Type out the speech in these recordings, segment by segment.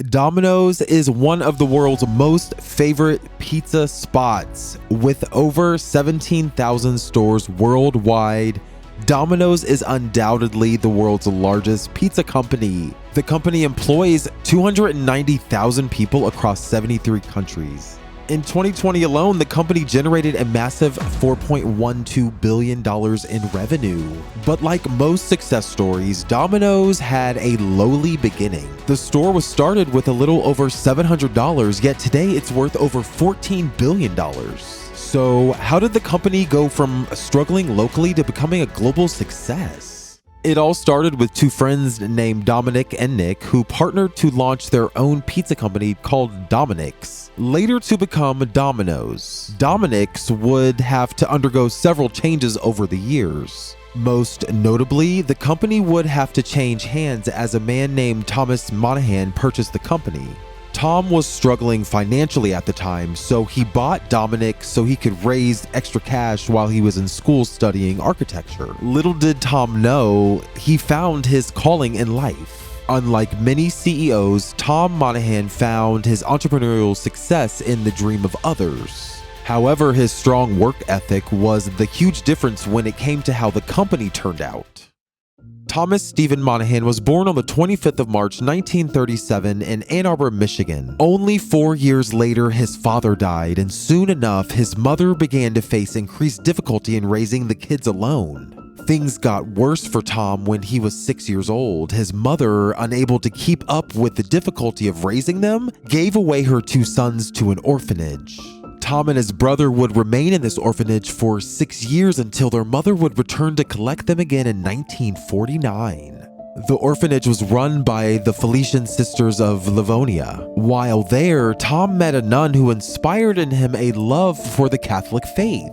Domino's is one of the world's most favorite pizza spots. With over 17,000 stores worldwide, Domino's is undoubtedly the world's largest pizza company. The company employs 290,000 people across 73 countries. In 2020 alone, the company generated a massive $4.12 billion in revenue. But like most success stories, Domino's had a lowly beginning. The store was started with a little over $700, yet today it's worth over $14 billion. So how did the company go from struggling locally to becoming a global success? It all started with two friends named Dominic and Nick who partnered to launch their own pizza company called Domi-Nick's, later to become Domino's. Domi-Nick's would have to undergo several changes over the years. Most notably, the company would have to change hands as a man named Thomas Monaghan purchased the company. Tom was struggling financially at the time, so he bought Dominic so he could raise extra cash while he was in school studying architecture. Little did Tom know, he found his calling in life. Unlike many CEOs, Tom Monaghan found his entrepreneurial success in the dream of others. However, his strong work ethic was the huge difference when it came to how the company turned out. Thomas Stephen Monaghan was born on the 25th of March 1937 in Ann Arbor, Michigan. Only 4 years later, his father died, and soon enough, his mother began to face increased difficulty in raising the kids alone. Things got worse for Tom when he was 6 years old. His mother, unable to keep up with the difficulty of raising them, gave away her two sons to an orphanage. Tom and his brother would remain in this orphanage for 6 years until their mother would return to collect them again in 1949. The orphanage was run by the Felician Sisters of Livonia. While there, Tom met a nun who inspired in him a love for the Catholic faith.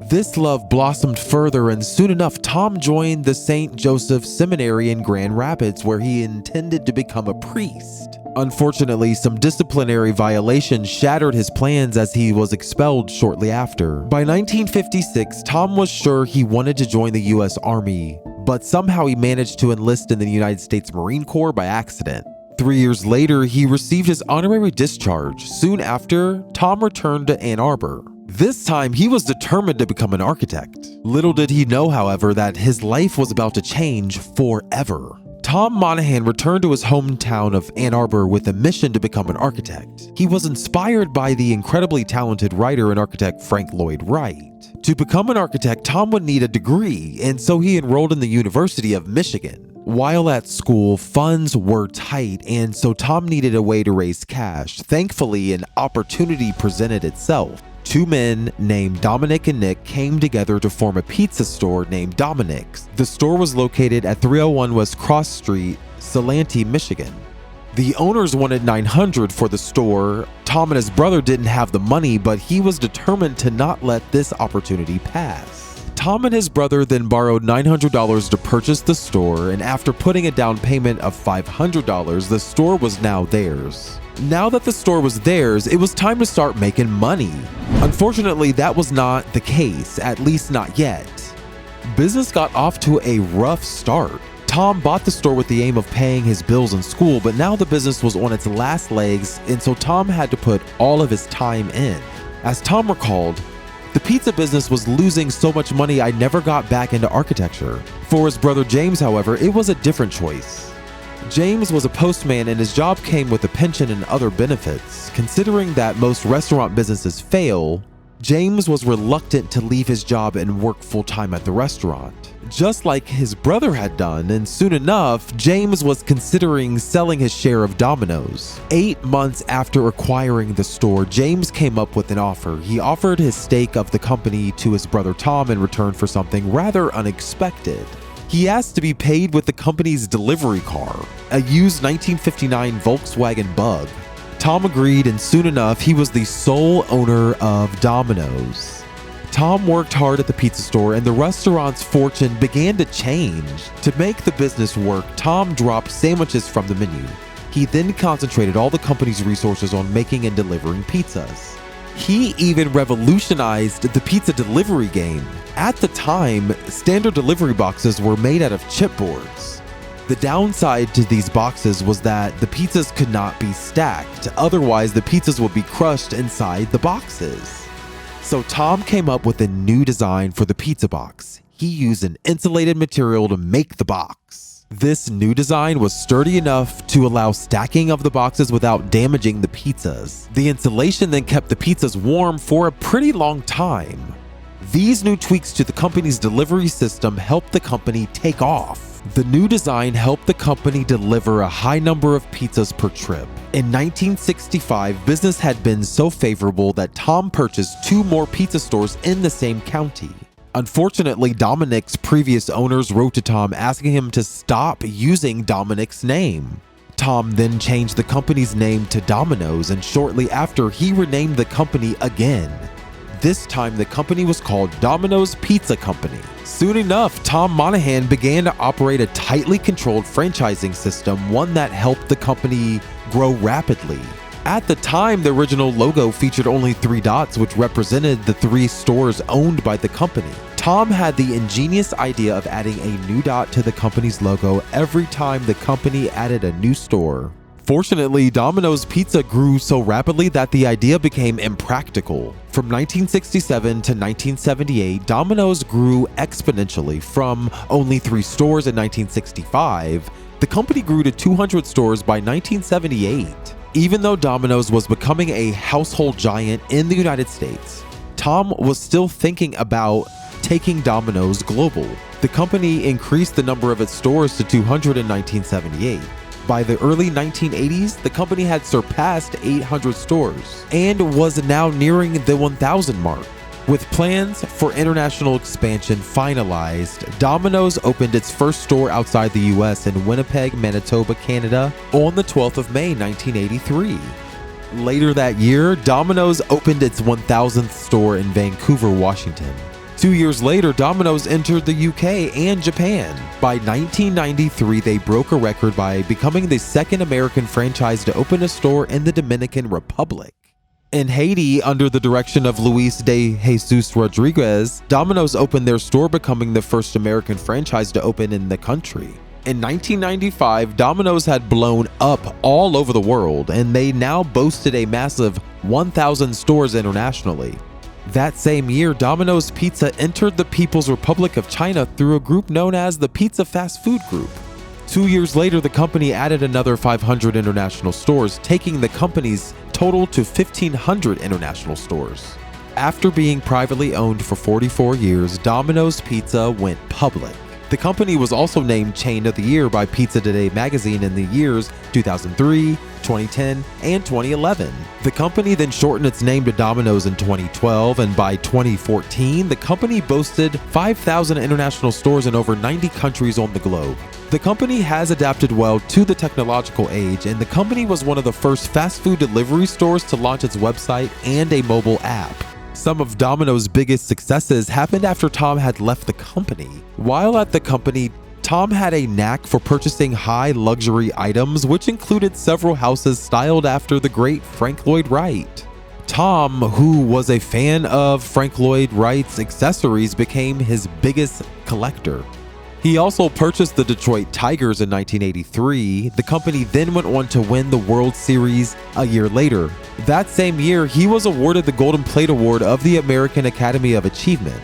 This love blossomed further, and soon enough, Tom joined the St. Joseph Seminary in Grand Rapids, where he intended to become a priest. Unfortunately, some disciplinary violations shattered his plans as he was expelled shortly after. By 1956, Tom was sure he wanted to join the U.S. Army, but somehow he managed to enlist in the United States Marine Corps by accident. 3 years later, he received his honorary discharge. Soon after, Tom returned to Ann Arbor. This time, he was determined to become an architect. Little did he know, however, that his life was about to change forever. Tom Monaghan returned to his hometown of Ann Arbor with a mission to become an architect. He was inspired by the incredibly talented writer and architect Frank Lloyd Wright. To become an architect, Tom would need a degree, and so he enrolled in the University of Michigan. While at school, funds were tight, and so Tom needed a way to raise cash. Thankfully, an opportunity presented itself. Two men named Dominic and Nick came together to form a pizza store named Domi-Nick's. The store was located at 301 West Cross Street, Salanti, Michigan. The owners wanted $900 for the store. Tom and his brother didn't have the money, but he was determined to not let this opportunity pass. Tom and his brother then borrowed $900 to purchase the store, and after putting a down payment of $500, the store was now theirs. Now that the store was theirs, it was time to start making money. Unfortunately, that was not the case, at least not yet. Business got off to a rough start. Tom bought the store with the aim of paying his bills in school, but now the business was on its last legs, and so Tom had to put all of his time in. As Tom recalled, "The pizza business was losing so much money I never got back into architecture." For his brother James, however, it was a different choice. James was a postman and his job came with a pension and other benefits. Considering that most restaurant businesses fail, James was reluctant to leave his job and work full-time at the restaurant, just like his brother had done, and soon enough, James was considering selling his share of Domino's. 8 months after acquiring the store, James came up with an offer. He offered his stake of the company to his brother Tom in return for something rather unexpected. He asked to be paid with the company's delivery car, a used 1959 Volkswagen Bug. Tom agreed, and soon enough, he was the sole owner of Domino's. Tom worked hard at the pizza store, and the restaurant's fortune began to change. To make the business work, Tom dropped sandwiches from the menu. He then concentrated all the company's resources on making and delivering pizzas. He even revolutionized the pizza delivery game. At the time, standard delivery boxes were made out of chipboards. The downside to these boxes was that the pizzas could not be stacked, otherwise the pizzas would be crushed inside the boxes. So Tom came up with a new design for the pizza box. He used an insulated material to make the box. This new design was sturdy enough to allow stacking of the boxes without damaging the pizzas. The insulation then kept the pizzas warm for a pretty long time. These new tweaks to the company's delivery system helped the company take off. The new design helped the company deliver a high number of pizzas per trip. In 1965, business had been so favorable that Tom purchased 2 more pizza stores in the same county. Unfortunately, Domi-Nick's previous owners wrote to Tom asking him to stop using Domi-Nick's name. Tom then changed the company's name to Dominoes, and shortly after, he renamed the company again. This time, the company was called Domino's Pizza Company. Soon enough, Tom Monaghan began to operate a tightly controlled franchising system, one that helped the company grow rapidly. At the time, the original logo featured only 3 dots, which represented the 3 stores owned by the company. Tom had the ingenious idea of adding a new dot to the company's logo every time the company added a new store. Fortunately, Domino's Pizza grew so rapidly that the idea became impractical. From 1967 to 1978, Domino's grew exponentially. From only 3 stores in 1965, the company grew to 200 stores by 1978. Even though Domino's was becoming a household giant in the United States, Tom was still thinking about taking Domino's global. The company increased the number of its stores to 200 in 1978. By the early 1980s, the company had surpassed 800 stores and was now nearing the 1,000 mark. With plans for international expansion finalized, Domino's opened its first store outside the US in Winnipeg, Manitoba, Canada on the 12th of May, 1983. Later that year, Domino's opened its 1,000th store in Vancouver, Washington. 2 years later, Domino's entered the UK and Japan. By 1993, they broke a record by becoming the 2nd American franchise to open a store in the Dominican Republic. In Haiti, under the direction of Luis de Jesus Rodriguez, Domino's opened their store, becoming the first American franchise to open in the country. In 1995, Domino's had blown up all over the world, and they now boasted a massive 1,000 stores internationally. That same year, Domino's Pizza entered the People's Republic of China through a group known as the Pizza Fast Food Group. 2 years later, the company added another 500 international stores, taking the company's total to 1,500 international stores. After being privately owned for 44 years, Domino's Pizza went public. The company was also named Chain of the Year by Pizza Today magazine in the years 2003, 2010, and 2011. The company then shortened its name to Domino's in 2012, and by 2014, the company boasted 5,000 international stores in over 90 countries on the globe. The company has adapted well to the technological age, and the company was one of the first fast food delivery stores to launch its website and a mobile app. Some of Domino's biggest successes happened after Tom had left the company. While at the company, Tom had a knack for purchasing high luxury items, which included several houses styled after the great Frank Lloyd Wright. Tom, who was a fan of Frank Lloyd Wright's accessories, became his biggest collector. He also purchased the Detroit Tigers in 1983. The company then went on to win the World Series a year later. That same year, he was awarded the Golden Plate Award of the American Academy of Achievement.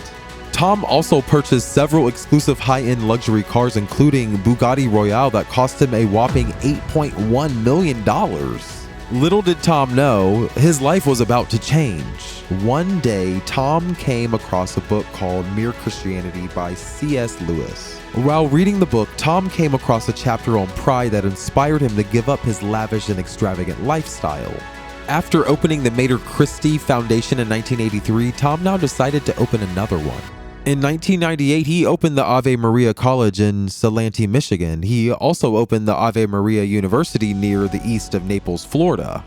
Tom also purchased several exclusive high-end luxury cars, including Bugatti Royale, that cost him a whopping $8.1 million. Little did Tom know, his life was about to change. One day, Tom came across a book called Mere Christianity by C.S. Lewis. While reading the book, Tom came across a chapter on pride that inspired him to give up his lavish and extravagant lifestyle. After opening the Mater Christi Foundation in 1983, Tom now decided to open another one. In 1998, he opened the Ave Maria College in Salanti, Michigan. He also opened the Ave Maria University near the east of Naples, Florida.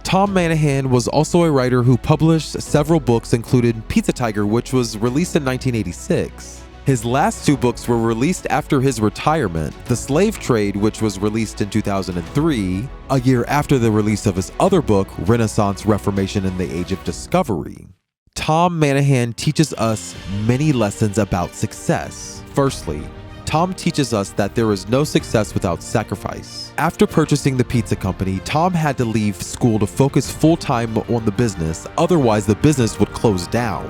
Tom Monaghan was also a writer who published several books, including Pizza Tiger, which was released in 1986. His last 2 books were released after his retirement: The Slave Trade, which was released in 2003, a year after the release of his other book, Renaissance, Reformation, and the Age of Discovery. Tom Monaghan teaches us many lessons about success. Firstly, Tom teaches us that there is no success without sacrifice. After purchasing the pizza company, Tom had to leave school to focus full-time on the business, otherwise the business would close down.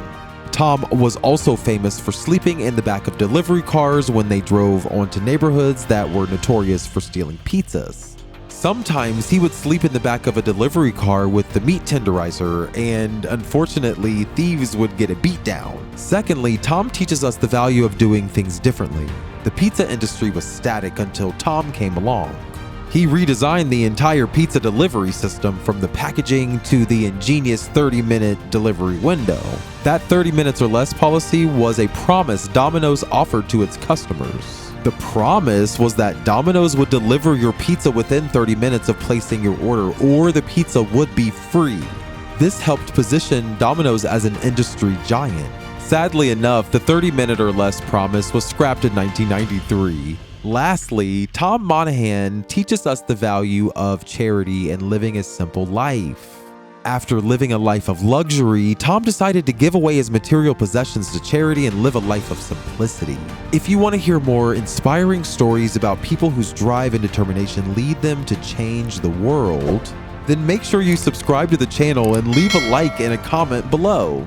Tom was also famous for sleeping in the back of delivery cars when they drove onto neighborhoods that were notorious for stealing pizzas. Sometimes he would sleep in the back of a delivery car with the meat tenderizer, and unfortunately, thieves would get a beat down. Secondly, Tom teaches us the value of doing things differently. The pizza industry was static until Tom came along. He redesigned the entire pizza delivery system, from the packaging to the ingenious 30-minute delivery window. That 30 minutes or less policy was a promise Domino's offered to its customers. The promise was that Domino's would deliver your pizza within 30 minutes of placing your order, or the pizza would be free. This helped position Domino's as an industry giant. Sadly enough, the 30-minute or less promise was scrapped in 1993. Lastly, Tom Monaghan teaches us the value of charity and living a simple life. After living a life of luxury, Tom decided to give away his material possessions to charity and live a life of simplicity. If you want to hear more inspiring stories about people whose drive and determination lead them to change the world, then make sure you subscribe to the channel and leave a like and a comment below.